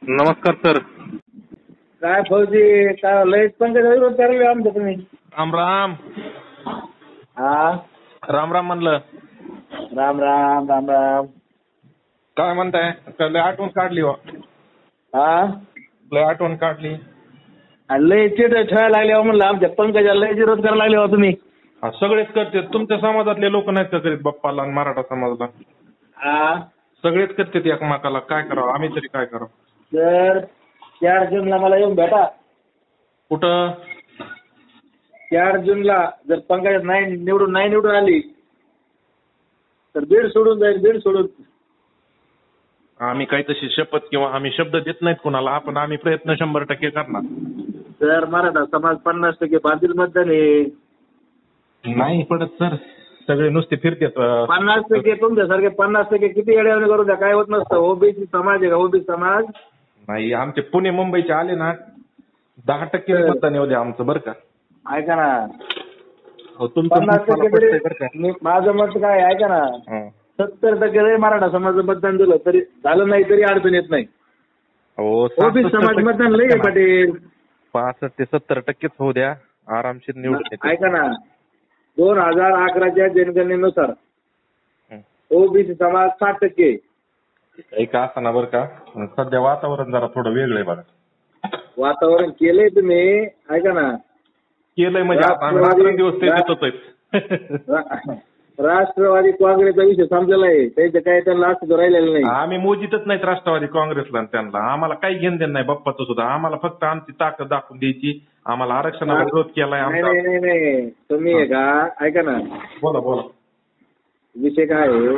नमस्कार सर. काय फौजी काय लयच पंकज विरोध करायला आमचं तुम्ही. राम राम. हा राम राम म्हणलं. राम राम राम राम. काय म्हणताय? लय आठवण काढली हो. हा लय आठवण काढली. आणि लय चिड ठेवायला लागले हो म्हणलं आमच्या पंकजाला लय विरोध करायला लागले हो तुम्ही. हा, सगळेच करते. तुमच्या समाजातले लोक नाहीत का करीत बाप्पाला आणि मराठा समाजाला? हा सगळेच करते एकमेकाला. काय करावं आम्ही तरी काय करावं? तर 4 जूनला मला येऊन भेटा. कुठं? 4 जूनला जर पंकज नाही निवडून आली तर बीड सोडून जाईल. बीड सोडून. आम्ही काही तशी शपथ किंवा आम्ही शब्द देत नाहीत कुणाला, पण आम्ही प्रयत्न 100% करणार. तर मराठा समाज 50% बांधील मतदान आहे. नाही पडत सर. सगळे नुसते फिरतात. 50% तुमच्यासारखे 50% किती येड्यावानी करून द्या, काय होत नसतं. ओबीसी समाज आहे का? ओबीसी समाज नाही, आमचे पुणे मुंबईचे आले ना 10% मतदान येऊ द्या आमचं बरं का. ऐका ना. हो, तुमचं मत मला 50% पटतंय बरं का. तरी माझं मत काय आहे, ऐका ना. हं. 70% जरी मराठा समाज मतदान दिलं तरी झालं नाही तरी अडचण येत नाही. हो, ओबीसी समाज मतदान लई आहे पाटील. 65 ते 70% होऊ द्या, आरामशीर निवडून येते. ऐका ना. 2011च्या जनगणनेनुसार हं. ओबीसी समाज 60%. काही का असताना बरं का, सध्या वातावरण जरा थोडं वेगळं आहे बघा. वातावरण केलंय तुम्ही. ऐका ना. केलंय म्हणजे आता आम्ही रात्रंदिवस ते देतोय. राष्ट्रवादी काँग्रेसचा विषय समजला आहे. त्याचं काय त्यांना असं राहिलेलं नाही. आम्ही मोजीतच नाहीत राष्ट्रवादी काँग्रेसला आणि त्यांना. आम्हाला काही घेणं देणं नाही बाप्पाचं सुद्धा. आम्हाला फक्त आमची ताकद दाखवून द्यायची. आम्हाला आरक्षणाला विरोध केलाय आमचा. नाही तुम्ही आहे का, ऐका ना. बोला बोला. विषय काय आहे,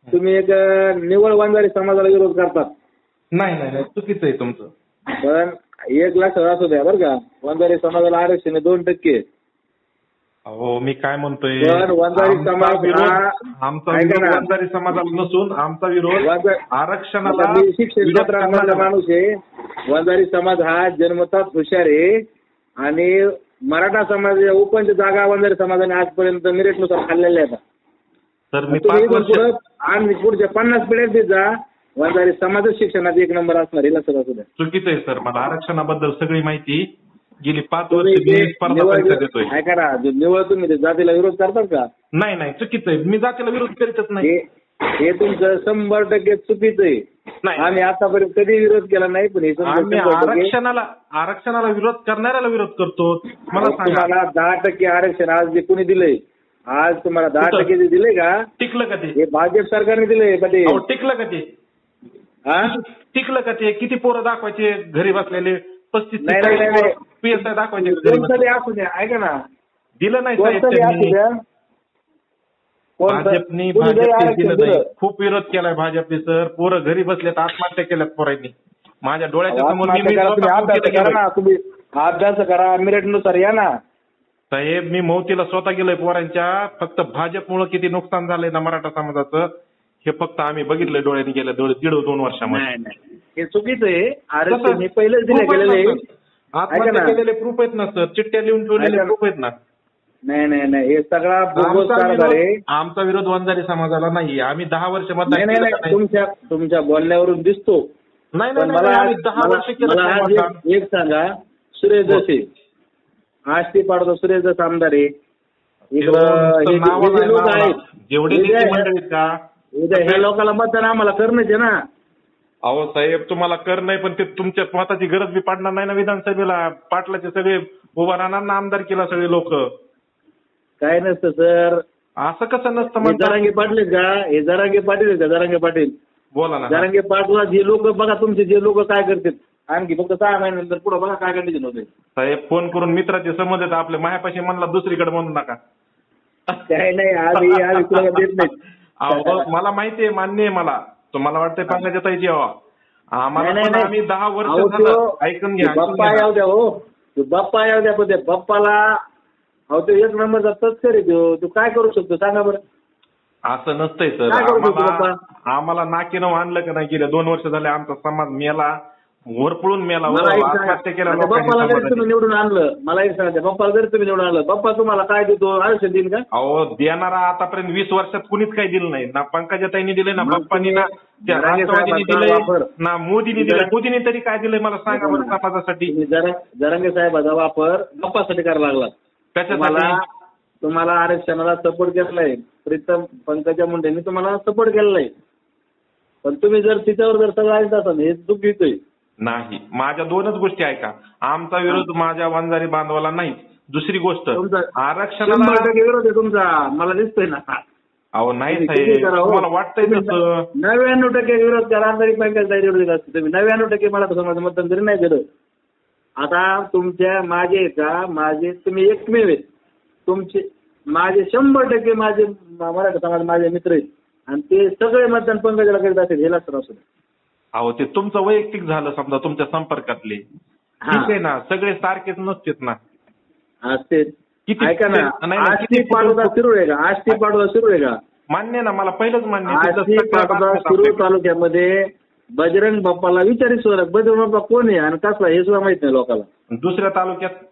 तुम्ही एक निवड वंजारी समाजाला विरोध करतात. नाही चुकीचं आहे तुमचं. पण 1 लक्षात असू द्या बरं का, वंजारी समाजाला आरक्षण आहे 2%. हो, मी काय म्हणतोय, पण वंजारी समाज आमचा विरोध वंजारी समाजाला नसून आमचा विरोध आरक्षणाला. शिक्षण क्षेत्रातला माणूस आहे. वंजारी समाज हा जन्मताच हुशार आहे आणि मराठा समाज ओपन जागा वंजारी समाजाने आजपर्यंत मेरिटनुसार खाल्लेल्या आहेत. तर मी 5 वर्ष आणि पुढच्या 50 पिढ्यात देत जा, वंजारी समाजच शिक्षणात 1 नंबर असणार. हे लक्षात असू द्या. चुकीचं आहे सर. मला आरक्षणाबद्दल सगळी माहिती. गेली 5 वर्ष मी स्पर्धा परीक्षा देतोय. ऐका ना. निवड तुम्ही जातीला विरोध करतात का? नाही चुकीचं आहे. मी जातीला विरोध करीतच नाही. हे तुमचं 100% चुकीचं आहे. आम्ही आतापर्यंत कधी विरोध केला नाही. पण हे आम्ही आरक्षणाला विरोध करणाऱ्याला विरोध करतो. मला सांगा, 10% आरक्षण आज जे कुणी दिलंय, आज तुम्हाला 10% जे दिलंय का, टिकलं का ते? हे भाजप सरकारने दिलंय पाटील. टिकलं का ते? टिकलं का ते? किती पोरं दाखवायचे घरी बसलेले? 35 PSI दाखवायचे घरी बसलेले. असू द्या. ऐका ना. दिलं नाही साहेब त्यांनी. भाजपनी दिलं नाही. खूप विरोध केलाय भाजपने सर. पोरं घरी बसलेत, आत्महत्या केल्यात पोरांनी. माझ्या डोळ्याच्या समोर तुम्ही अभ्यास करा, मेरिटनुसार या ना साहेब. मी मौतीला स्वतः गेलोय पोरांच्या. फक्त भाजपमुळे किती नुकसान झालंय ना मराठा समाजाचं, हे फक्त आम्ही बघितलंय डोळ्याने गेल्या 1.5-2 वर्षामध्ये. हे चुकीचं आहे. आरक्षण हे पहिलेच दिले गेलेले आत्महत्या केलेले प्रूफ आहेत ना सर. चिठ्ठ्या लिहून ठेवलेले प्रूफ आहेत ना. नाही हे सगळा आमचा विरोध वंजारी समाजाला नाही. आम्ही 10 वर्ष मतदान तुमच्या बोलण्यावरून दिसतो. नाही आम्ही 10 वर्ष केलं. एक सांगा, सुरेश जसे आष्टी पाडतो, सुरेश जस आमदार आहे. जेवढे मंडळीत का ह्या लोकांना मतदान आम्हाला करणंच आहे ना. अहो साहेब, तुम्हाला कर नाही, पण ते तुमच्या स्वतःची गरज बी पडणार नाही ना विधानसभेला. पाटलाचे सगळे उभा राहणार ना आमदार केला सगळे लोक. काय नसतं सर. असं कसं नसतं? जरांगे पाटील का? हे जरांगे पाटील का? जरांगे पाटील बोला ना. जरांगे पाटला जे लोक बघा, तुमचे जे लोक काय करतात, आणखी फक्त 6 महिन्यानंतर पुढे बघा काय कंडिशन होते. साहेब, फोन करून मित्राचे संबंध आहेत आपले. मायापाशी म्हणला दुसरीकडे म्हणू नका. काय नाही, आम्ही तुला देत नाही. मला माहितीये, मान्य आहे मला. तुम्हाला वाटतंय पंकजा ताईची यावा आम्हाला. आम्ही 10 वर्ष ऐकून घ्या. बाप्पा याव द्या हो. बाप्पा याव द्या, पण त्या बाप्पाला अहो तो 1 नंबरचा तस्कर आहे. तो काय करू शकतो सांगा बरं? असं नसतंय सर. आम्हाला नाकीनं आणलं का नाही गेलं 2 वर्ष झाले आमचा समाज मेला. वरपळून मेला हो. मला एक सांगा, आत्महत्या केल्या आता लोकांनी बाप्पाला जरी समाजाने. तुम्ही निवडून आणलं, मला एक सांगा, बाप्पाला जरी तुम्ही निवडून आणलं, बाप्पा तुम्हाला काय देतो, आयुष्य देईन का? अहो देणारा आतापर्यंत 20 वर्षात कुणीच काही दिलं नाही. ना पंकजाताईंनी दिले, ना मग बाप्पांनी, ना त्या जरांगे राष्ट्रवादीने साहेबाचा दिले, वापर. ना मोदींनी दिले. मोदींनी तरी काय दिलंय मला सांगा बरं समाजासाठी. तुम्ही जरांगे साहेबाचा वापर बाप्पासाठी करायला लागला. कशासाठी? तुम्हाला आरक्षणाला सपोर्ट केलाय, प्रीतम पंकजा मुंडेंनी तुम्हाला सपोर्ट केलेला आहे, पण तुम्ही जर तिच्यावर जर सगळं ऐकत असाल हे चुकीचं नाही. माझ्या दोनच गोष्टी ऐका. आमचा विरोध माझ्या वंजारी बांधवाला नाही. दुसरी गोष्ट तुमचा आरक्षणाला 100% विरोध आहे तुमचा, मला दिसतोय ना. अहो नाही तुम्ही साहेब, किती करा हो. तुम्हाला वाटतंय तसं. 99% विरोध करा तरी पंकजा विरोध दिला असतो तुम्ही. 99% मला तसं मतदान तरी नाही दिलं. आता तुमच्या माझे का माझे तुम्ही एकमेव आहेत. तुमचे माझे 100% माझे मराठा समाज माझे मित्र आहेत आणि ते सगळे मतदान पंकजाला करीत असेल हे लक्षात असू. अहो ते तुमचं वैयक्तिक झालं समजा तुमच्या संपर्कातले. ठीक आहे ना, सगळे सारखेच नसतेत ना. असते. किती- ऐका ना, नाही, आष्टी पाडोदा शिरूर आहे का? आष्टी पाडोदा शिरूर आहे का? मान्य ना, मला पहिलंच मान्य आहे. तिथं आष्टी सगळ्या पाडोदा बातम्या शिरूर आपल्याकडे. तालुक्यामध्ये बजरंग बाप्पाला विचारी सुद्धा बजरंग बाप्पा कोण आहे आणि कसला हे सुद्धा माहित नाही लोकांना. दुसऱ्या तालुक्यात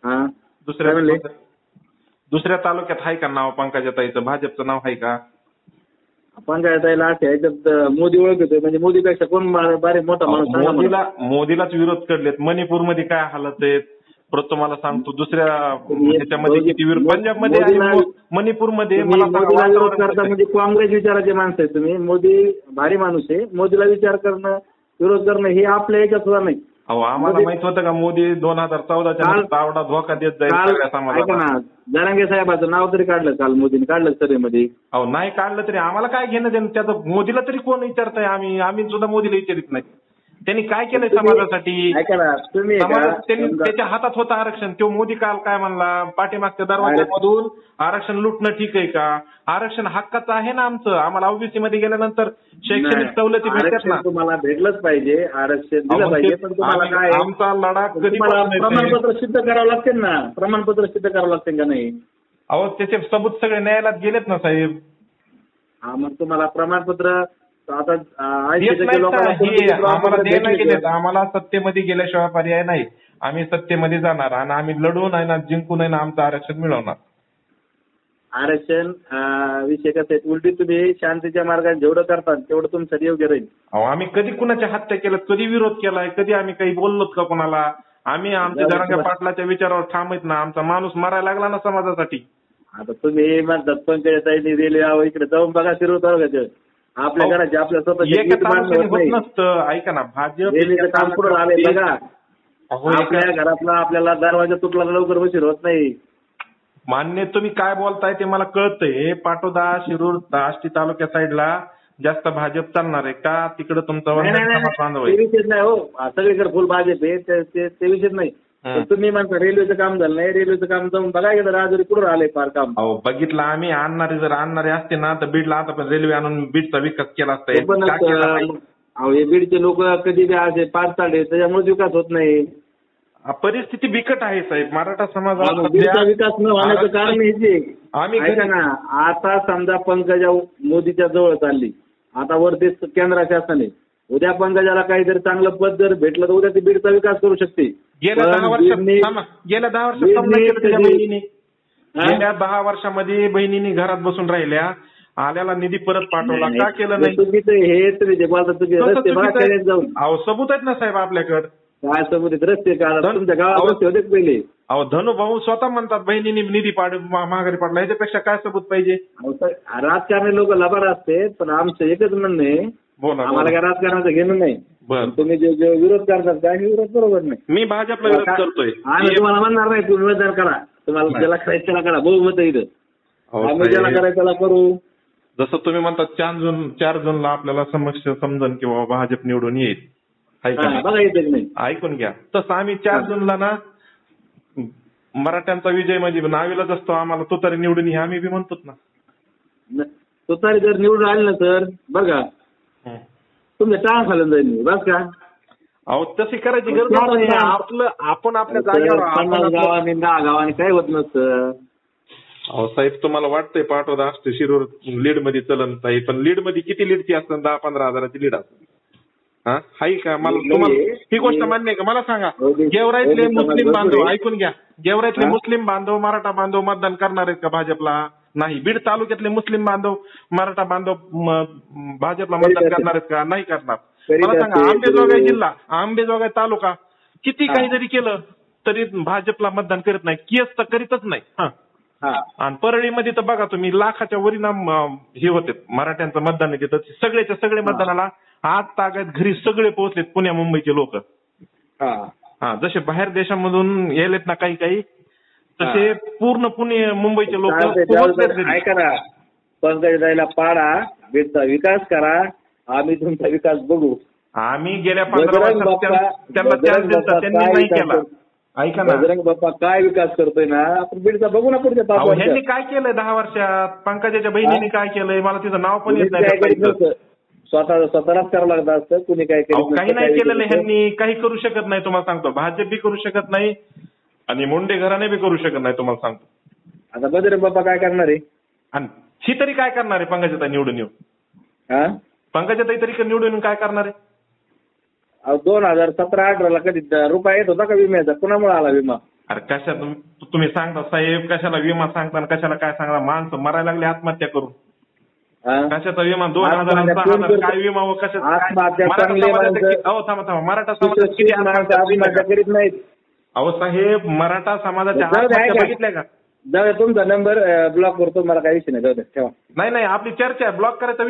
हा दुसऱ्या काय म्हणले? दुसऱ्या तालुक्यात आहे का नाव पंकजाताईचं? भाजपचं नाव आहे का? आपण काय त्याला असे ह्याच्यात मोदी ओळखतोय म्हणजे मोदीपेक्षा कोण बारे मोठा माणूस सांगा मला. मोदीलाच विरोध करलेत. मणिपूरमध्ये काय हालत आहेत परत तुम्हाला सांगतो. दुसऱ्या ह्याच्यामध्ये किती विरोध, पंजाबमध्ये आणि मणिपूरमध्ये. मला सांगा, मोदीला विरोध वातावरण करता कसं आहे? म्हणजे काँग्रेस विचाराचे माणसं आहे तुम्ही. मोदी भारी माणूस आहे. मोदीला विचार करणं विरोध करणं हे आपल्या याच्यात सुद्धा नाही. अहो आम्हाला माहित होतं का मोदी 2014च्या नंतर आवडा धोका देत जाईल काल सगळ्या ऐका समाजाला. ना, जरांगे साहेबाचं नाव तरी काढलं काल मोदीने, काढलं सभेमध्ये. अहो नाही काढलं तरी आम्हाला काय घेणं देणं त्याचं. मोदीला तरी कोण विचारताय? आम्ही सुद्धा मोदीला विचारित नाही. त्यांनी काय केलंय समाजासाठी? ऐका ना तुम्ही त्यांनी त्याच्या हातात होतं आरक्षण. तो मोदी काल काय म्हणला? पाठीमागच्या दरवाजामधून आरक्षण लुटणं ठीक आहे का? आरक्षण हक्काचं आहे ना आमचं. आम्हाला ओबीसी मध्ये गेल्यानंतर शैक्षणिक सवलती भेटतात ना. तुम्हाला भेटलंच पाहिजे, आरक्षण दिलं पाहिजे, पण तुम्हाला काय आमचा लढा कधी तुम्हाला प्रमाणपत्र सिद्ध करावं लागतील ना. प्रमाणपत्र सिद्ध करावं लागतील का नाही? अहो त्याचे सबूत सगळे न्यायालयात गेलेत ना साहेब. हा मग तुम्हाला प्रमाणपत्र आता देत नाहीत ना. हे आम्हाला द्यायला गेलेत. आम्हाला सत्तेमध्ये गेल्याशिवाय पर्याय नाही. आम्ही सत्तेमध्ये जाणार आणि आम्ही लढून आहे ना, जिंकून आहे ना आमचं आरक्षण मिळवणार. आरक्षण विषय कसं आहे, उलटी तुम्ही शांतीच्या मार्गाने जेवढं करता तेवढं तुमचं योग्य राहील. अहो आम्ही कधी कुणाच्या हत्या केल्यात? कधी विरोध केलाय? कधी आम्ही काही बोललोत का कोणाला? आम्ही आमच्या जरांगे पाटलाच्या विचारावर ठाम आहेत ना. आमचा माणूस मरायला लागला ना समाजासाठी. आता तुम्ही म्हणतात पंकजाताईंनी रेल्वे इकडे जाऊन बघा शिरूर तालुक्यात. आपल्या घराचे आपल्या एका तालुक्याने होत स्वतःच्या नसतं. ऐका ना, भाजप रेल्वेचं काम पुढे आलंय बघा. अहो, आपल्या घरातला आपल्याला दरवाजा तुटला लवकर बशीर होत नाही. मान्य तुम्ही काय बोलताय ते मला कळतंय. पाटोदा शिरूर आष्टी तालुक्या साईडला जास्त भाजप चालणार आहे का? तिकडे तुमचा बांधव ते विषय नाही हो. सगळीकडे फुल भाजप आहे ते विषय नाही. पण तुम्ही म्हणता रेल्वेचं काम झालं नाही. रेल्वेचं काम जाऊन बघा गेलं राजुरी कुठं आलंय फार काम. अहो बघितलं आम्ही. आणणारे असते ना तर बीडला आता पण रेल्वे आणून बीडचा विकास केला असता. अहो हे बीडचे लोक कधी बी असे पाच चालले त्याच्यामुळे विकास होत नाही. परिस्थिती बिकट आहे साहेब. मराठा समाजाचा बीडचा विकास न होण्याचं कारण हेच आहे. आम्ही ऐका ना, आता समजा पंकजा मोदीच्या जवळ चालली, आता वरती केंद्र शासन आहे. उद्या पंकजाला काहीतरी चांगलं पद जर भेटलं तर उद्या ती बीडचा विकास करू शकते. गेल्या 10 वर्षामध्ये बहिणींनी घरात बसून राहिल्या. आल्याला निधी परत पाठवला का केलं नाही? हे तुम्ही बोलता तुम्ही रस्ते बघा जाऊन. अहो सबूत आहेत ना साहेब आपल्याकडे. काय सबूत रस्ते का तुमच्या गावात रस्ते होते पहिले? अहो धनुभाऊ स्वतः म्हणतात बहिणींनी निधी माघारी पाडला. ह्याच्यापेक्षा काय सबूत पाहिजे? राजकारणी लोक लबाड असते, पण आमचं एकच म्हणणं आहे, आम्हाला काय राजकारणाचं घेणं नाही. तुम्ही जे विरोध करतात काय विरोध बरोबर नाही. मी भाजपला विरोध करतोय. आम्ही तुम्हाला म्हणणार नाही तुम्ही मतदान करा. तुम्हाला ज्याला करायचं त्याला करा. बहुमत इथं आम्ही ज्याला करायचं त्याला करू. जसं तुम्ही म्हणतात 4 जूनला आपल्याला समक्ष समजन किंवा भाजप निवडून येईल. बघा येते नाही ऐकून घ्या. तसं आम्ही 4 जूनला ना मराठ्यांचा विजय म्हणजे नावीलाच असतो. आम्हाला तो तरी निवडून ये आम्ही बी म्हणतो ना. तो तरी जर निवडून आले ना तर बघा तुमच्या टाळा खालून जाईल बस का. अहो तशी करायची गरज नाही. आपण आपल्या जागेवर 50 गावांनी 10 गावांनी काय होत नसतं. अहो साहेब तुम्हाला वाटतंय पाठवता असते शिरूर लीड मध्ये चलन ताई, पण लीड मध्ये किती लीडची असतात? 10-15 हजाराची लीड असते. हा हाय का? मला तुम्हाला ही गोष्ट मान्य आहे का? मला सांगा, गेवराईतले मुस्लिम बांधव ऐकून घ्या, गेवराईतले मुस्लिम बांधव मराठा बांधव मतदान करणार आहेत का भाजपला? नाही. बीड तालुक्यातले मुस्लिम बांधव मराठा बांधव भाजपला मतदान करणार आहेत का? नाही करणार. मला सांगा, आंबेजोगाई जिल्हा, आंबेजोगाई तालुका किती काही जरी केलं तरी भाजपला मतदान करत नाही, केस तर करीतच नाही. आणि परळीमध्ये तर बघा तुम्ही, लाखाच्या वरिणाम हे होते मराठ्यांचं मतदान येते, सगळेच्या सगळे मतदानाला आज तागायत घरी सगळे पोहोचलेत पुण्या मुंबईचे लोक. जसे बाहेर देशामधून यायलेत ना काही काही, तसे पूर्ण पुणे मुंबईचे लोक पोहोचलेत. ऐका ना, पंकजाताईला पाडा, बीडचा विकास करा, आम्ही तुमचा विकास बघू. आम्ही गेल्या 15 वर्षात त्यांना चान्स दिला, त्यांनी नाही केला. ऐका ना, बजरंग बाप्पा काय विकास करतोय ना, आपण बीडचा बघू ना पुढच्या 5 वर्षात. ह्यांनी काय केलंय 10 वर्षात? पंकजाच्या बहिणीने काय केलंय? मला तिचं नाव पण येत नाही. स्वतःलाच करावं लागतं असतं, कुणी काय काही नाही केलेलं ह्यांनी, काही करू शकत नाही. तुम्हाला सांगतो, भाजप बी करू शकत नाही आणि मुंडे घराणे बी करू शकत नाही. तुम्हाला सांगतो, आता बजरंग बाप्पा काय करणार आहे? आणि ही तरी काय करणार आहे? पंकजाताई निवडून येऊन, पंकजाताई तरी निवडून काय करणार आहे? 2017-18 कधी रुपये येत होता का विम्याचा? कुणामुळे आला विमा? अरे कशा तुम्ही सांगता साहेब, कशाला विमा सांगता, कशाला काय सांगता? माणसं मरायला लागली आत्महत्या करून. कशाचा विमा? 2000-6,000 काय विमा व कशाचा? थांबा, मराठा समाजात किती आत्महत्या करीत नाहीत? अहो साहेब, मराठा समाजाच्या आत्महत्या बघितल्या का? जाऊ तुमचा नंबर ब्लॉक करतो, मला काही विषय नाही, जाऊ द्या, ठेवा. नाही आपली चर्चा आहे, ब्लॉक करायचा